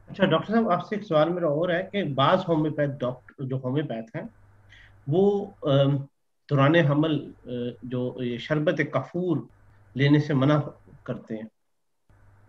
अच्छा डॉक्टर साहब, आपसे एक सवाल मेरा और है कि बाज होम्योपैथ डॉक्टर जो होम्योपैथ हैं वो दौरान हमल जो ये शरबत कफूर लेने से मना करते हैं।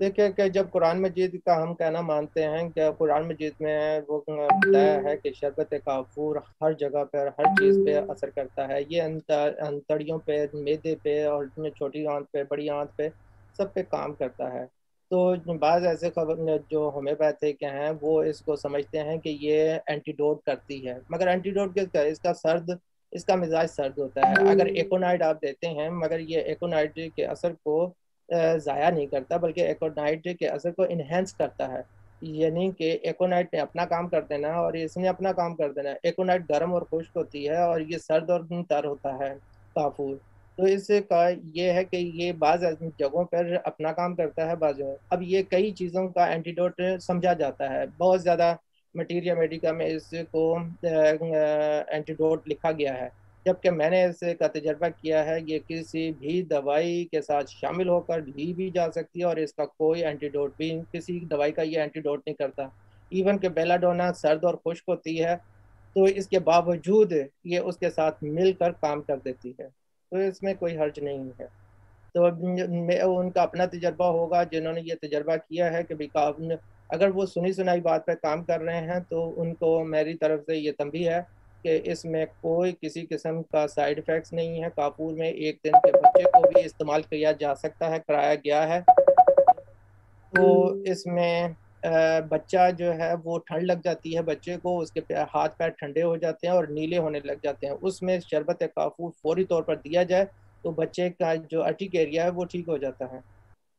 देखिए कि जब कुरान मजीद का हम कहना मानते हैं कि कुरान मजीद में वो बताया है कि शरबत काफूर हर जगह पर हर चीज़ पे असर करता है। ये अंतड़ियों पे, मैदे पे और छोटी आंत पे, बड़ी आंत पे, सब पे काम करता है। तो बाज़ ऐसे खबर जो होम्योपैथिक हैं वो इसको समझते हैं कि ये एंटीडोट करती है, मगर एंटीडोट किसका? इसका मिजाज सर्द होता है। अगर एकोनाइड आप देते हैं, मगर ये एकोनाइड के असर को ज़ाया नहीं करता, बल्कि एकोनाइट के असर को इन्हेंस करता है। यानी कि एकोनाइट ने अपना काम कर देना और इसने अपना काम कर देना। एकोनाइट गर्म और खुश्क होती है और ये सर्द और तर होता है काफूर। तो इसका ये है कि ये बाज़ जगहों पर अपना काम करता है, बाजू अब ये कई चीज़ों का एंटीडोट समझा जाता है। बहुत ज़्यादा मटीरिया मेडिका में इसको एंटीडोट लिखा गया है, जबकि मैंने इसका तजर्बा किया है। ये किसी भी दवाई के साथ शामिल होकर ली भी जा सकती है और इसका कोई एंटीडोट भी, किसी दवाई का ये एंटीडोट नहीं करता। इवन के बेलाडोना सर्द और खुश्क होती है, तो इसके बावजूद ये उसके साथ मिलकर काम कर देती है। तो इसमें कोई हर्ज नहीं है। तो उनका अपना तजर्बा होगा, जिन्होंने ये तजर्बा किया है कि भाई अगर वो सुनी सुनाई बात पे काम कर रहे हैं तो उनको मेरी तरफ से ये तंबीह है कि इसमें कोई किसी किस्म का साइड इफ़ेक्ट्स नहीं है। काफूर में 1 दिन के बच्चे को भी इस्तेमाल किया जा सकता है, कराया गया है। तो इसमें बच्चा जो है वो ठंड लग जाती है बच्चे को, उसके हाथ पैर ठंडे हो जाते हैं और नीले होने लग जाते हैं। उसमें शरबत काफूर फौरी तौर पर दिया जाए तो बच्चे का जो अटिक एरिया है वो ठीक हो जाता है।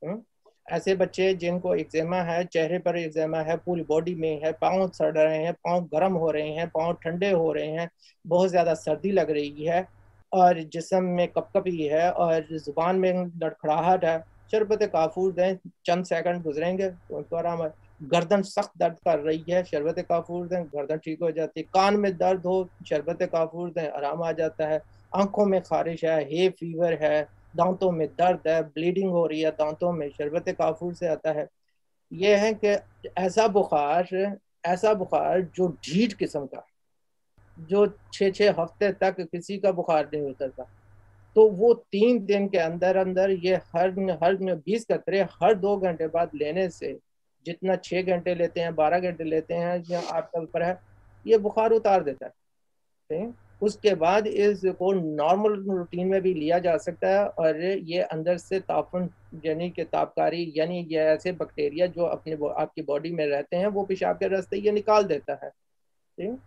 हम्म? ऐसे बच्चे जिनको एक्जेमा है, चेहरे पर एक्जेमा है, पूरी बॉडी में है, पाँव सड़ रहे हैं, पाँव गर्म हो रहे हैं, पाँव ठंडे हो रहे हैं, बहुत ज़्यादा सर्दी लग रही है और जिस्म में कपकपी है और जुबान में लड़खड़ाहट है, शरबत काफूर दें, चंद सेकंड गुजरेंगे तो उनको आराम है। गर्दन सख्त दर्द कर रही है, शरबत काफूर दें, गर्दन ठीक हो जाती है। कान में दर्द हो, शरबत काफूर दें, आराम आ जाता है। आंखों में खारिश है, हे फीवर है, दांतों में दर्द है, ब्लीडिंग हो रही है दांतों में, शरबत काफूर से आता है। यह है कि ऐसा बुखार ऐसा बुखार जो ढीठ किस्म का, जो 6 6 हफ्ते तक किसी का बुखार नहीं उतरता, तो वो 3 दिन के अंदर अंदर ये हर हर 20 कतरे हर 2 घंटे बाद लेने से, जितना 6 घंटे लेते हैं, 12 घंटे लेते हैं, या आपका ऊपर है, ये बुखार उतार देता है। ठीक है? उसके बाद इसको नॉर्मल रूटीन में भी लिया जा सकता है और ये अंदर से तापन, यानी कि तापकारी, यानी ये ऐसे बैक्टीरिया जो अपने आपकी बॉडी में रहते हैं वो पेशाब के रास्ते ये निकाल देता है। ठीक।